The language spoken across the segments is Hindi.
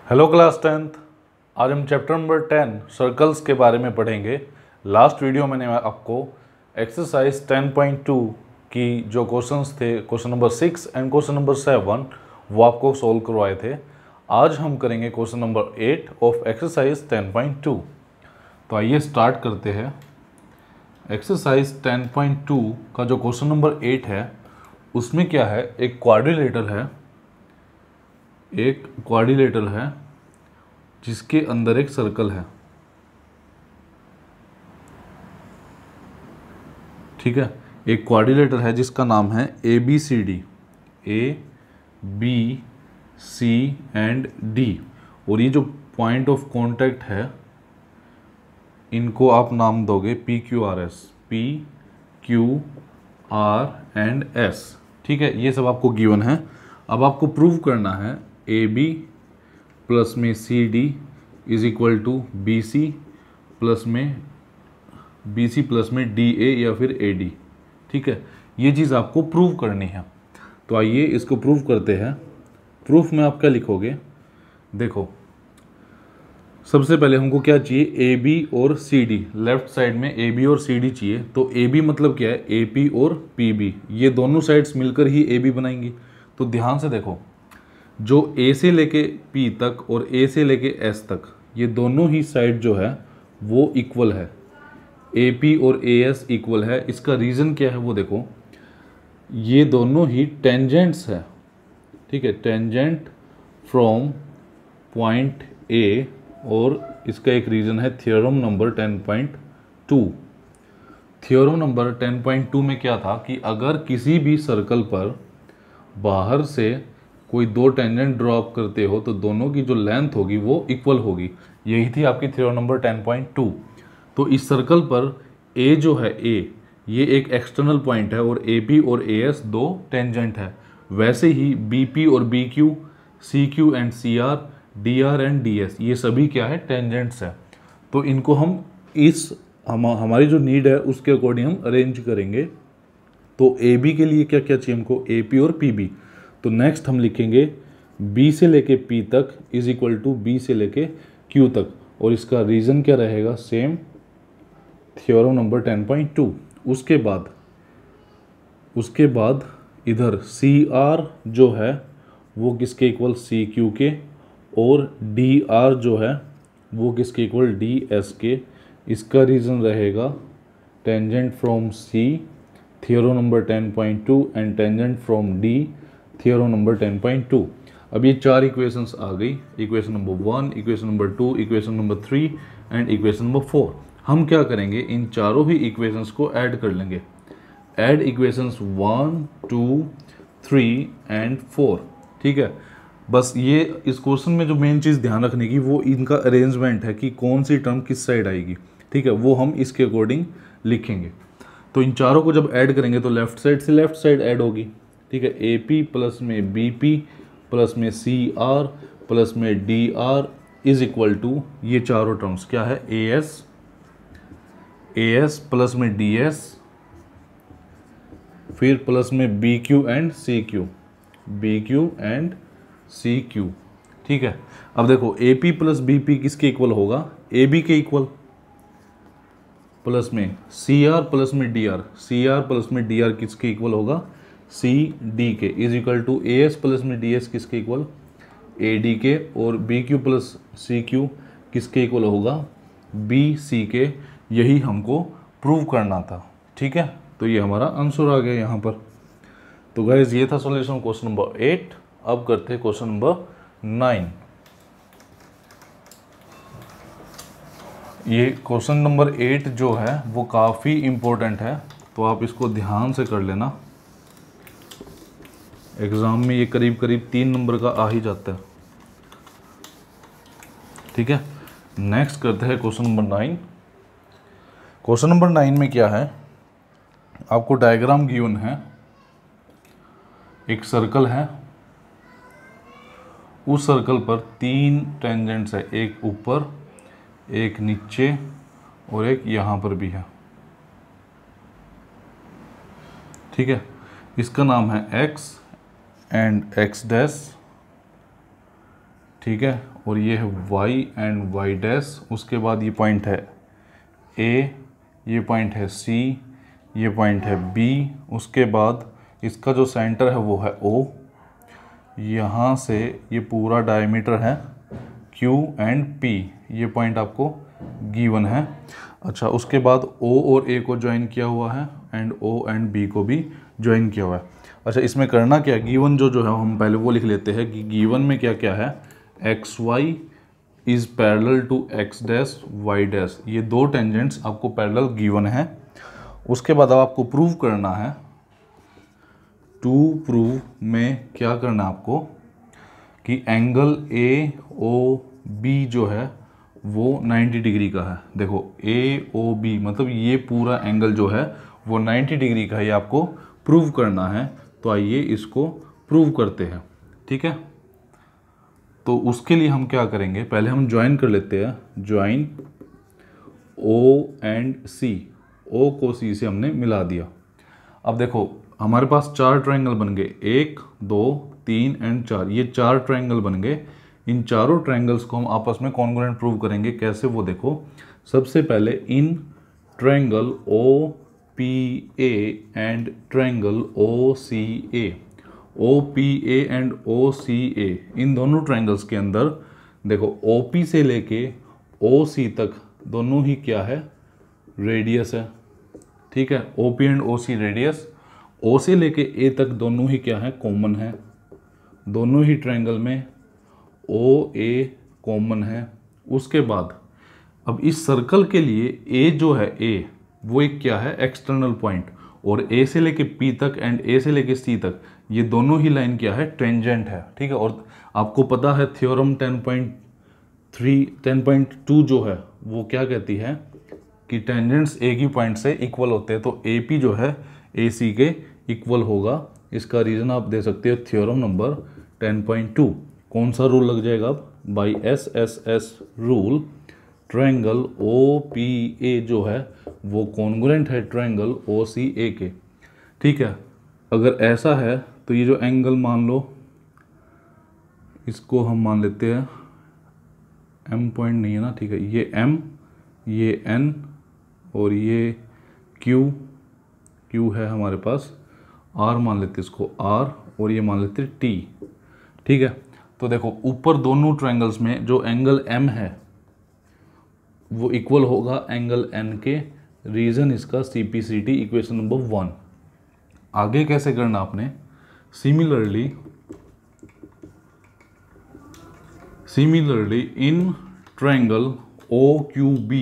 Hello class 10th। आज हम चैप्टर नंबर 10 सर्कल्स के बारे में पढ़ेंगे। लास्ट वीडियो मैंने आपको एक्सरसाइज 10.2 की जो क्वेश्चंस थे, question number 6 and question number 7, वो आपको सॉल्व करवाए थे। आज हम करेंगे क्वेश्चन नंबर 8 ऑफ एक्सरसाइज 10.2। तो आइए स्टार्ट करते हैं। एक्सरसाइज 10.2 का जो क्वेश्चन नंबर 8 है उसमें क्या है, एक क्वाड्रिलेटरल है जिसके अंदर एक सर्कल है। ठीक है, एक क्वाड्रिलेटर है जिसका नाम है ABCD, ABC एंड D। और ये जो पॉइंट ऑफ कांटेक्ट है इनको आप नाम दोगे PQRS, PQR एंड S। ठीक है, ये सब आपको गिवन है। अब आपको प्रूव करना है AB प्लस में CD is equal to BC plus में DA या फिर AD। ठीक है, ये चीज़ आपको प्रूव करनी है। तो आइए इसको प्रूव करते हैं। प्रूफ में आप क्या लिखोगे, देखो सबसे पहले हमको क्या चाहिए, AB और CD। लेफ्ट साइड में AB और CD चाहिए। तो AB मतलब क्या है, AP और PB, ये दोनों साइड्स मिलकर ही AB बनाएंगी। तो ध्यान से देखो, जो A से लेके P तक और A से लेके S तक, ये दोनों ही साइड जो है वो इक्वल है। AP और AS इक्वल है। इसका रीज़न क्या है वो देखो, ये दोनों ही टेंजेंट्स है। ठीक है, टेंजेंट फ्रॉम पॉइंट A। और इसका एक रीज़न है थ्योरम नंबर 10.2। थ्योरम नंबर 10.2 में क्या था कि अगर किसी भी सर्कल पर बाहर से कोई दो टेंजेंट ड्रॉप करते हो तो दोनों की जो लेंथ होगी वो इक्वल होगी। यही थी आपकी थ्योरम नंबर 10.2। तो इस सर्कल पर A जो है, A ये एक एक्सटर्नल पॉइंट है और AP और AS दो टेंजेंट है। वैसे ही BP और BQ, CQ and CR, DR and DS ये सभी क्या है, टेंजेंट्स है। तो इनको हम हमारी जो नीड है उसके अकॉर्डिंग हम अरेंज करेंगे। तो AB के लिए क्या क्या चाहिए हमको, AP और PB। तो नेक्स्ट हम लिखेंगे B से लेके P तक इज इक्वल टू B से लेके Q तक। और इसका रीज़न क्या रहेगा, सेम थ्योरम नंबर 10.2। उसके बाद इधर CR जो है वो किसके इक्वल, CQ के। और DR जो है वो किसके इक्वल, DS के। इसका रीज़न रहेगा tangent from C theorem number 10.2 and tangent from D theorem number 10.2। अब ये चार इक्वेशंस आ गई, equation number 1, equation number 2, equation number 3 and equation number 4। हम क्या करेंगे, इन चारों ही इक्वेशंस को ऐड कर लेंगे। Add equations 1, 2, 3 and 4। ठीक है, बस ये इस क्वेश्चन में जो मेन चीज़ ध्यान रखने की वो इनका अरेंजमेंट है कि कौन सी टर्म किस साइड आएगी। ठीक है, वो हम इसके अकॉर्डिंग लिखेंगे। तो इन चारों को जब ऐड करेंगे तो लेफ्ट साइड से लेफ्ट साइड ऐड होगी। ठीक है, AP प्लस में BP प्लस में CR प्लस में DR इज इक्वल टू ये चारों टर्म्स क्या है, AS प्लस में DS फिर प्लस में BQ एंड CQ। ठीक है, अब देखो AP प्लस BP किसके इक्वल होगा, AB के इक्वल। प्लस में CR प्लस में DR किसके इक्वल होगा, CD के। Is equal to AS plus में DS किसके इक्वल, AD के। और BQ प्लस CQ किसके इक्वल होगा, BC के। यही हमको प्रूव करना था। ठीक है, तो ये हमारा आंसर आ गया यहाँ पर। तो गाइज ये था सॉल्यूशन क्वेश्चन नंबर 8। अब करते हैं क्वेश्चन नंबर 9। ये क्वेश्चन नंबर 8 जो है वो काफ़ी इम्पोर्टेंट है, तो आप इसको ध्यान से कर लेना। एग्ज़ाम में ये करीब करीब 3 नंबर का आ ही जाता है। ठीक है, नेक्स्ट करते हैं क्वेश्चन नंबर 9। क्वेश्चन नंबर 9 में क्या है, आपको डायग्राम गिवन है। एक सर्कल है, उस सर्कल पर 3 टेंजेंट्स है, एक ऊपर, एक नीचे और एक यहाँ पर भी है। ठीक है, इसका नाम है X एंड X डैश। ठीक है, और ये है y एंड y डैश, उसके बाद ये पॉइंट है A, ये पॉइंट है C, ये पॉइंट है B, उसके बाद इसका जो सेंटर है वो है O, यहाँ से ये पूरा डायमीटर है Q एंड P, ये पॉइंट आपको गिवन है। अच्छा, उसके बाद O और A को ज्वाइन किया हुआ है एंड O एंड B को भी ज्वाइन किया हुआ है। अच्छा, इसमें करना क्या है, गिवन जो है हम पहले वो लिख लेते हैं कि गिवन में क्या क्या है, X Y is parallel to X dash Y dash, ये दो टेंजेंट्स आपको पैरेलल गिवन है। उसके बाद अब आपको प्रूव करना है, टू प्रूव में क्या करना है आपको कि एंगल ए ओ बी जो है वो 90 डिग्री का है। देखो ए ओ बी मतलब ये पूरा एंगल जो है वो 90 डिग्री का है, ये आपको प्रूव करना है। तो आइए इसको प्रूव करते हैं, ठीक है। तो उसके लिए हम क्या करेंगे, पहले हम ज्वाइन कर लेते हैं, ज्वाइन ओ एंड सी, ओ को सी से हमने मिला दिया। अब देखो हमारे पास चार ट्रायंगल बन गए, 1 2 3 एंड 4, ये चार ट्रायंगल बन गए। इन चारों ट्रायंगल्स को हम आपस में कॉन्ग्रुएंट प्रूव करेंगे। कैसे, वो देखो, सबसे पहले इन triangle O P A and triangle O C A, O P A and O C A, इन दोनों ट्रायंगल्स के अंदर देखो ओ पी से लेके ओ सी तक दोनों ही क्या है, रेडियस है, ठीक है। O P and O C radius, O से लेके ए तक दोनों ही क्या है, कॉमन है। दोनों ही ट्रायंगल में ओ ए कॉमन है। उसके बाद अब इस सर्कल के लिए ए जो है, ए वो एक क्या है, एक्सटर्नल पॉइंट, और ए से लेके पी तक एंड ए से लेके सी तक ये दोनों ही लाइन क्या है, टेंजेंट है, ठीक है। और आपको पता है थ्योरम 10.2 जो है वो क्या कहती है कि टेंजेंट्स एक ही पॉइंट से इक्वल होते हैं। तो ए पी जो है ए सी के इक्वल होगा। इसका रीज़न आप दे सकते हो थ्योरम नंबर 10.2। कौन सा रूल लग जाएगा अब, by S S S rule, triangle O P A जो है वो कॉन्ग्रुएंट है ट्रायंगल ओ सी ए के, ठीक है। अगर ऐसा है तो ये जो एंगल मान लो, इसको हम मान लेते हैं एम पॉइंट नहीं है ना, ठीक है, ये एम, ये एन और ये क्यू, क्यू है हमारे पास, आर मान लेते इसको आर, और ये मान लेते टी, ठीक है। तो देखो ऊपर दोनों ट्रायंगल्स में जो एंगल एम है वो इक्वल होगा एंगल एन के। रीजन इसका CPCT इक्वेशन नंबर 1। आगे कैसे करना आपने, similarly in triangle OQB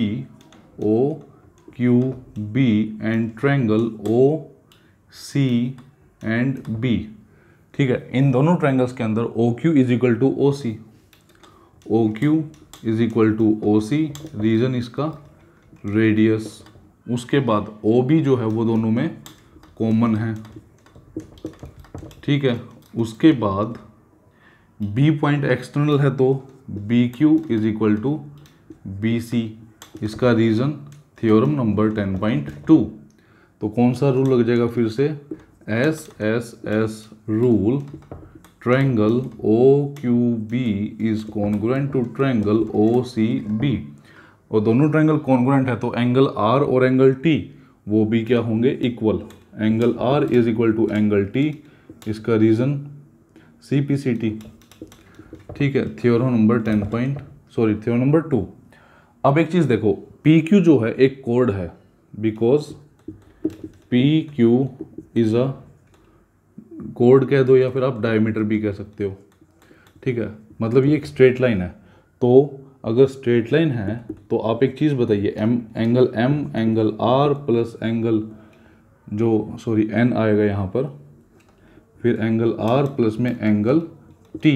and triangle OC and B, ठीक है। इन दोनों ट्रायंगल्स के अंदर OQ is equal to OC, OQ is equal to OC, reason इसका रेडियस। उसके बाद OB जो है वो दोनों में कॉमन है, ठीक है। उसके बाद B पॉइंट एक्सटर्नल है तो BQ is equal to BC, इसका रीजन थ्योरम नंबर 10.2। तो कौन सा रूल लग जाएगा फिर से, S S S rule, triangle OQB is congruent to triangle OCB, और दोनों ट्रायंगल कॉन्ग्रुएंट है तो एंगल R और एंगल T वो भी क्या होंगे, equal. Angle R is equal to angle T, इसका रीजन CPCT, ठीक है। Theorem number 2। अब एक चीज़ देखो, PQ जो है एक कोड है, because PQ is a code कह दो या फिर आप डायमीटर भी कह सकते हो, ठीक है। मतलब ये एक स्ट्रेट लाइन है, तो अगर स्ट्रेट लाइन है तो आप एक चीज़ बताइए, angle M angle R plus angle N आएगा यहाँ पर, फिर एंगल R प्लस में एंगल T,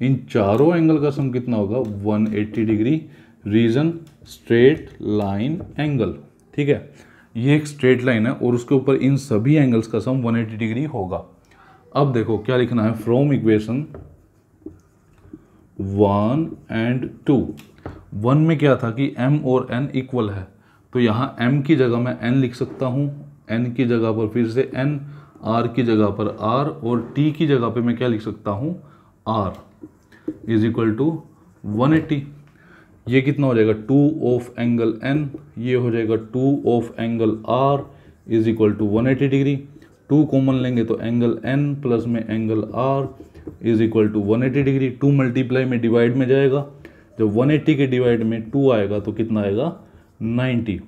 इन चारों एंगल का सम कितना होगा, 180 degree. Reason straight line angle, ठीक है। ये एक स्ट्रेट लाइन है और उसके ऊपर इन सभी एंगल्स का सम 180 डिग्री होगा। अब देखो क्या लिखना है, फ्रॉम इक्वेशन 1 एंड 2। 1 में क्या था कि m और n इक्वल है, तो यहाँ m की जगह मैं n लिख सकता हूँ, n की जगह पर फिर से n, r की जगह पर r, और t की जगह पे मैं क्या लिख सकता हूँ, r। Is equal to 180। ये कितना हो जाएगा 2 ऑफ एंगल n, ये हो जाएगा 2 of angle r is equal to 180 degree. 2 common लेंगे तो एंगल n प्लस में angle r is equal to 180 degree. 2 multiply में डिवाइड में जाएगा, जब 180 के डिवाइड में 2 आएगा तो कितना आएगा 90।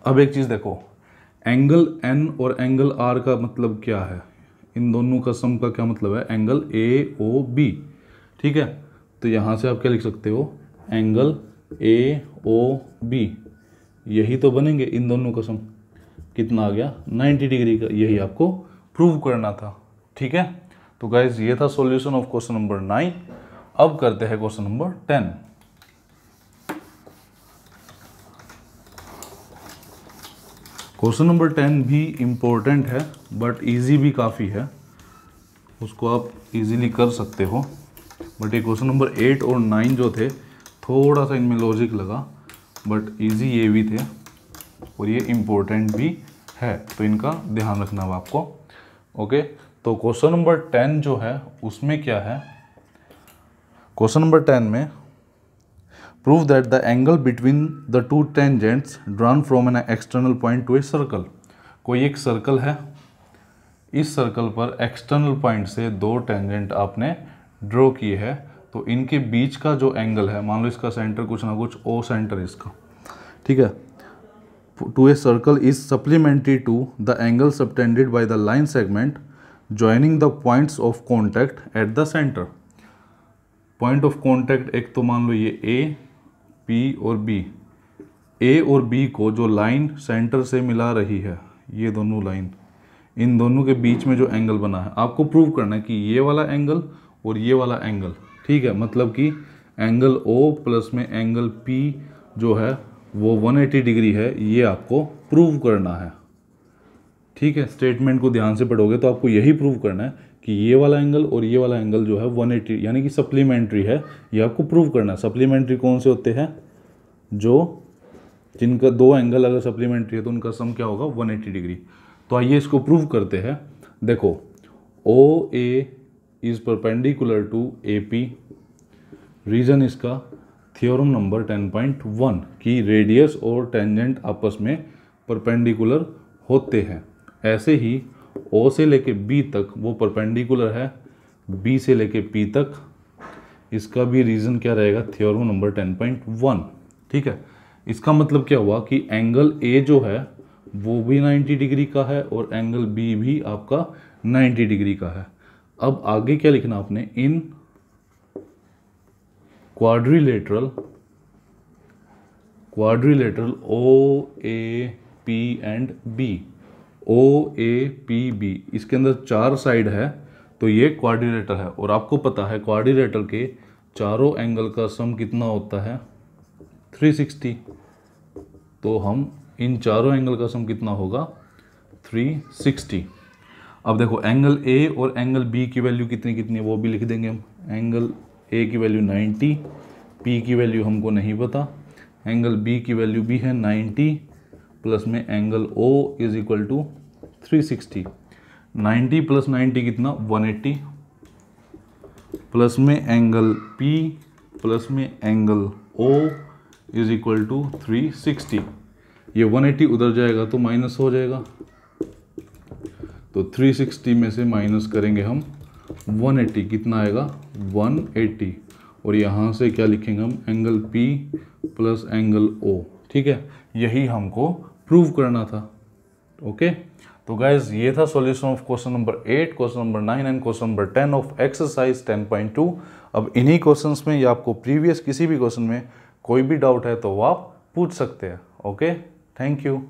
अब एक चीज़ देखो, एंगल n और एंगल r का मतलब क्या है, इन दोनों का सम का क्या मतलब है, एंगल AOB। ठीक है, तो यहाँ से आप क्या लिख सकते हो, एंगल AOB, यही तो बनेंगे इन दोनों का सम, कितना आ गया 90 डिग्री का। यही आपको प्रूव करना था। ठीक है, तो गाइज ये था सॉल्यूशन ऑफ क्वेश्चन नंबर 9। अब करते हैं क्वेश्चन नंबर 10। क्वेश्चन नंबर 10 भी इम्पोर्टेंट है बट इजी भी काफ़ी है, उसको आप इजीली कर सकते हो। बट ये क्वेश्चन नंबर 8 और 9 जो थे थोड़ा सा इनमें लॉजिक लगा, बट इजी ये भी थे और ये इम्पोर्टेंट भी है, तो इनका ध्यान रखना है आपको। ओके, तो क्वेश्चन नंबर 10 जो है उसमें क्या है, क्वेश्चन नंबर 10 में prove that the angle between the two tangents drawn from an external point two a circle. कोई एक सर्कल है, इस सर्कल पर एक्सटर्नल पॉइंट से 2 टेंजेंट आपने ड्रॉ किए हैं, तो इनके बीच का जो एंगल है, मान लो इसका सेंटर कुछ ना कुछ ओ सेंटर इसका, ठीक है, to a circle is supplementary to the angle subtended by the line segment joining the points of contact at the centre. Point of contact एक तो मान लो ये ए, पी और बी, ए और बी को जो लाइन सेंटर से मिला रही है, ये दोनों लाइन, इन दोनों के बीच में जो एंगल बना है आपको प्रूव करना है कि ये वाला एंगल और ये वाला एंगल, ठीक है, मतलब कि एंगल ओ प्लस में एंगल पी जो है वो 180 डिग्री है, ये आपको प्रूव करना है। ठीक है, स्टेटमेंट को ध्यान से पढ़ोगे तो आपको यही प्रूव करना है कि ये वाला एंगल और ये वाला एंगल जो है 180 यानी कि सप्लीमेंट्री है, ये आपको प्रूव करना है। सप्लीमेंट्री कौन से होते हैं, जो जिनका 2 एंगल अगर सप्लीमेंट्री है तो उनका सम क्या होगा 180 डिग्री। तो आइए इसको प्रूव करते हैं। देखो, O A is perpendicular to A P, reason इसका थ्योरम नंबर 10.1 कि रेडियस और टेंजेंट आपस में परपेंडिकुलर होते हैं। ऐसे ही ओ से लेके बी तक वो परपेंडिकुलर है, बी से लेके पी तक, इसका भी रीजन क्या रहेगा, थ्योरम नंबर 10.1। ठीक है, इसका मतलब क्या हुआ कि एंगल ए जो है वो भी 90 डिग्री का है और एंगल बी भी आपका 90 डिग्री का है। अब आगे क्या लिखना आपने, in quadrilateral O A P and B, O A P B, इसके अंदर 4 साइड है तो ये क्वाड्रिलेटर है। और आपको पता है क्वाड्रिलेटर के चारों एंगल का सम कितना होता है 360, तो हम इन चारों एंगल का सम कितना होगा 360। अब देखो एंगल ए और एंगल बी की वैल्यू कितनी कितनी है वो भी लिख देंगे हम। एंगल ए की वैल्यू 90, पी की वैल्यू हमको नहीं पता, एंगल बी की वैल्यू भी है 90 प्लस में angle O is equal to 360। 90 plus 90 कितना 180, प्लस में एंगल पी प्लस में angle O is equal to 360। ये 180 उधर जाएगा तो माइनस हो जाएगा, तो 360 में से माइनस करेंगे हम 180, कितना आएगा 180, और यहाँ से क्या लिखेंगे हम, angle P plus angle O। ठीक है, यही हमको प्रूव करना था। ओके, तो गाइज ये था solution of question number 8, question number 9 and question number 10 of exercise 10.2। अब इन्हीं क्वेश्चंस में या आपको प्रीवियस किसी भी क्वेश्चन में कोई भी डाउट है तो वो आप पूछ सकते हैं। Okay, thank you.